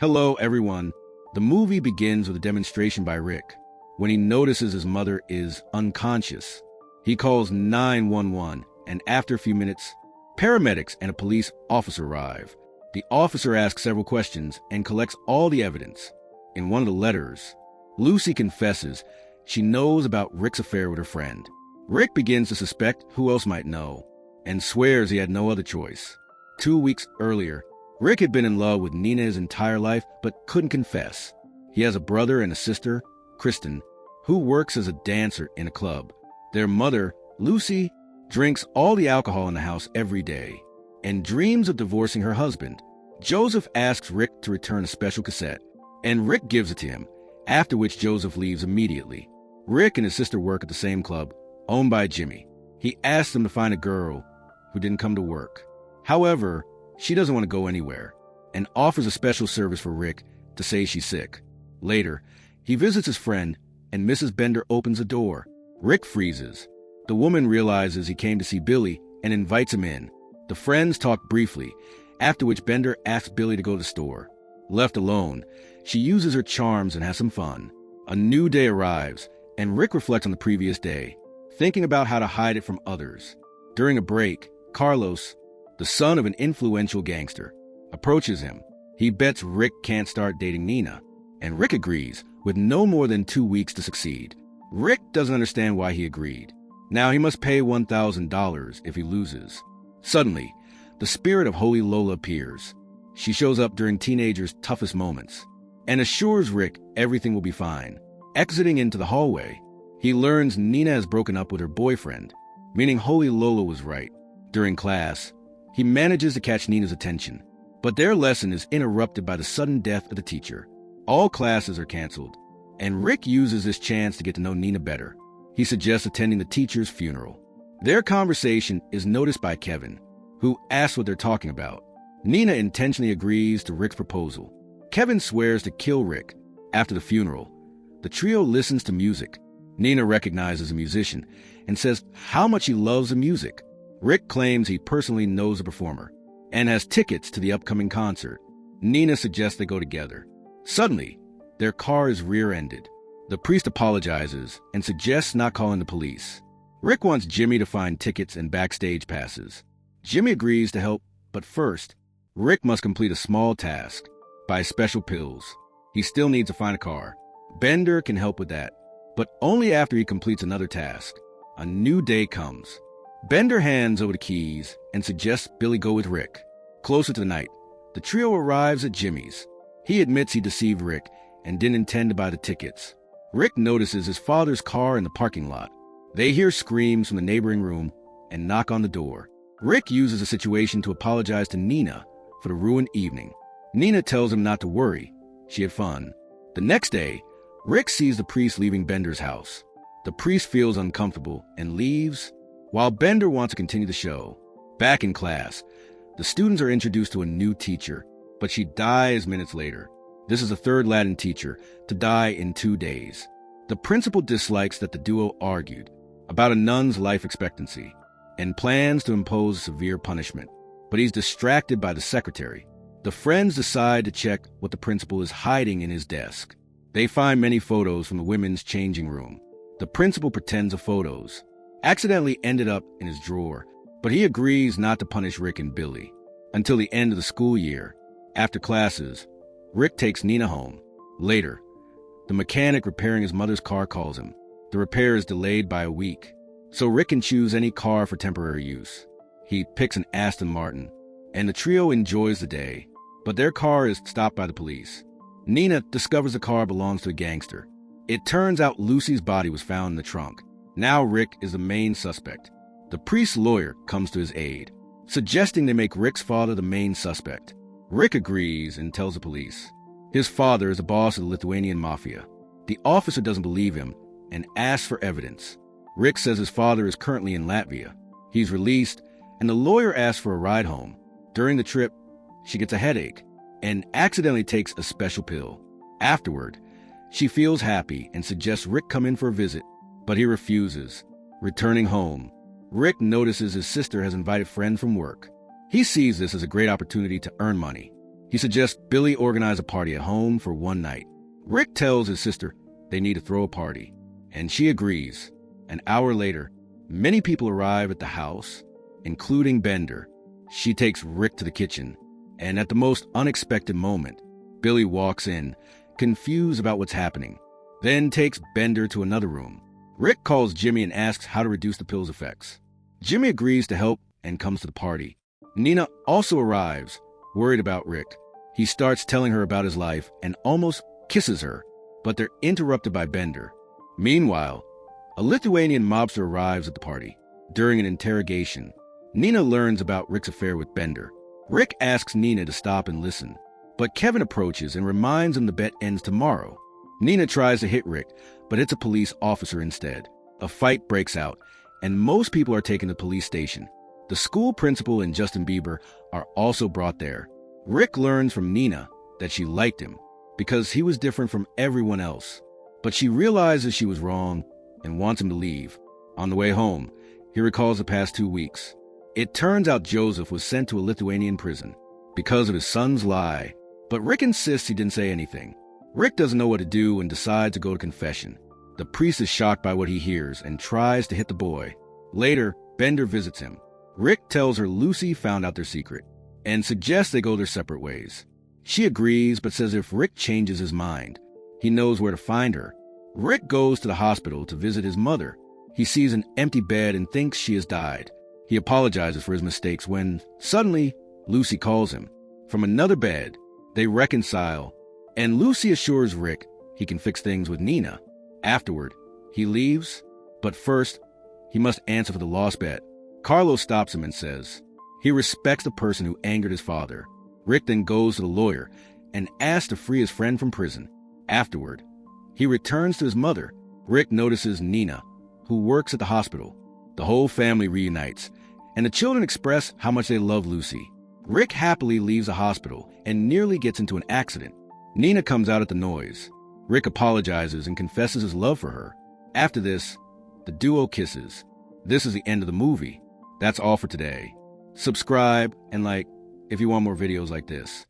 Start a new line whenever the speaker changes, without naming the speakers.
Hello, everyone. The movie begins with a demonstration by Rick. When he notices his mother is unconscious, he calls 911, and after a few minutes, paramedics and a police officer arrive. The officer asks several questions and collects all the evidence. In one of the letters, Lucy confesses she knows about Rick's affair with her friend. Rick begins to suspect who else might know, and swears he had no other choice. 2 weeks earlier, Rick had been in love with Nina his entire life, but couldn't confess. He has a brother and a sister, Kristen, who works as a dancer in a club. Their mother, Lucy, drinks all the alcohol in the house every day and dreams of divorcing her husband. Joseph asks Rick to return a special cassette, and Rick gives it to him, after which Joseph leaves immediately. Rick and his sister work at the same club, owned by Jimmy. He asks them to find a girl who didn't come to work. However, she doesn't want to go anywhere and offers a special service for Rick to say she's sick. Later, he visits his friend, and Mrs. Bender opens the door. Rick freezes. The woman realizes he came to see Billy and invites him in. The friends talk briefly, after which Bender asks Billy to go to the store. Left alone, she uses her charms and has some fun. A new day arrives, and Rick reflects on the previous day, thinking about how to hide it from others. During a break, Carlos, the son of an influential gangster, approaches him. He bets Rick can't start dating Nina, and Rick agrees, with no more than 2 weeks to succeed. Rick doesn't understand why he agreed. Now he must pay $1,000 if he loses. Suddenly, the spirit of Holy Lola appears. She shows up during teenagers' toughest moments and assures Rick everything will be fine. Exiting into the hallway, he learns Nina has broken up with her boyfriend, meaning Holy Lola was right. During class, he manages to catch Nina's attention, but their lesson is interrupted by the sudden death of the teacher. All classes are canceled, and Rick uses this chance to get to know Nina better. He suggests attending the teacher's funeral. Their conversation is noticed by Kevin, who asks what they're talking about. Nina intentionally agrees to Rick's proposal. Kevin swears to kill Rick. After the funeral, the trio listens to music. Nina recognizes a musician and says how much he loves the music. Rick claims he personally knows the performer and has tickets to the upcoming concert. Nina suggests they go together. Suddenly, their car is rear-ended. The priest apologizes and suggests not calling the police. Rick wants Jimmy to find tickets and backstage passes. Jimmy agrees to help, but first, Rick must complete a small task, buy special pills. He still needs to find a car. Bender can help with that, but only after he completes another task. A new day comes. Bender hands over the keys and suggests Billy go with Rick. Closer to the night, the trio arrives at Jimmy's. He admits he deceived Rick and didn't intend to buy the tickets. Rick notices his father's car in the parking lot. They hear screams from the neighboring room and knock on the door. Rick uses the situation to apologize to Nina for the ruined evening. Nina tells him not to worry. She had fun. The next day, Rick sees the priest leaving Bender's house. The priest feels uncomfortable and leaves, while Bender wants to continue the show. Back in class, the students are introduced to a new teacher, but she dies minutes later. This is the third Latin teacher to die in 2 days. The principal dislikes that the duo argued about a nun's life expectancy and plans to impose severe punishment, but he's distracted by the secretary. The friends decide to check what the principal is hiding in his desk. They find many photos from the women's changing room. The principal pretends the photos accidentally ended up in his drawer, but he agrees not to punish Rick and Billy until the end of the school year. After classes, Rick takes Nina home. Later, the mechanic repairing his mother's car calls him. The repair is delayed by a week, so Rick can choose any car for temporary use. He picks an Aston Martin, and the trio enjoys the day, but their car is stopped by the police. Nina discovers the car belongs to a gangster. It turns out Lucy's body was found in the trunk. Now Rick is the main suspect. The priest's lawyer comes to his aid, suggesting they make Rick's father the main suspect. Rick agrees and tells the police. His father is the boss of the Lithuanian mafia. The officer doesn't believe him and asks for evidence. Rick says his father is currently in Latvia. He's released, and the lawyer asks for a ride home. During the trip, she gets a headache and accidentally takes a special pill. Afterward, she feels happy and suggests Rick come in for a visit, but he refuses. Returning home, Rick notices his sister has invited friends from work. He sees this as a great opportunity to earn money. He suggests Billy organize a party at home for one night. Rick tells his sister they need to throw a party, and she agrees. An hour later, many people arrive at the house, including Bender. She takes Rick to the kitchen, and at the most unexpected moment, Billy walks in, confused about what's happening, then takes Bender to another room. Rick calls Jimmy and asks how to reduce the pill's effects. Jimmy agrees to help and comes to the party. Nina also arrives, worried about Rick. He starts telling her about his life and almost kisses her, but they're interrupted by Bender. Meanwhile, a Lithuanian mobster arrives at the party. During an interrogation, Nina learns about Rick's affair with Bender. Rick asks Nina to stop and listen, but Kevin approaches and reminds him the bet ends tomorrow. Nina tries to hit Rick, but hits a police officer instead. A fight breaks out, and most people are taken to the police station. The school principal and Justin Bieber are also brought there. Rick learns from Nina that she liked him because he was different from everyone else. But she realizes she was wrong and wants him to leave. On the way home, he recalls the past 2 weeks. It turns out Joseph was sent to a Lithuanian prison because of his son's lie. But Rick insists he didn't say anything. Rick doesn't know what to do and decides to go to confession. The priest is shocked by what he hears and tries to hit the boy. Later, Bender visits him. Rick tells her Lucy found out their secret and suggests they go their separate ways. She agrees, but says if Rick changes his mind, he knows where to find her. Rick goes to the hospital to visit his mother. He sees an empty bed and thinks she has died. He apologizes for his mistakes when, suddenly, Lucy calls him. From another bed, they reconcile, and Lucy assures Rick he can fix things with Nina. Afterward, he leaves, but first, he must answer for the lost bet. Carlos stops him and says he respects the person who angered his father. Rick then goes to the lawyer and asks to free his friend from prison. Afterward, he returns to his mother. Rick notices Nina, who works at the hospital. The whole family reunites, and the children express how much they love Lucy. Rick happily leaves the hospital and nearly gets into an accident. Nina comes out at the noise. Rick apologizes and confesses his love for her. After this, the duo kisses. This is the end of the movie. That's all for today. Subscribe and like if you want more videos like this.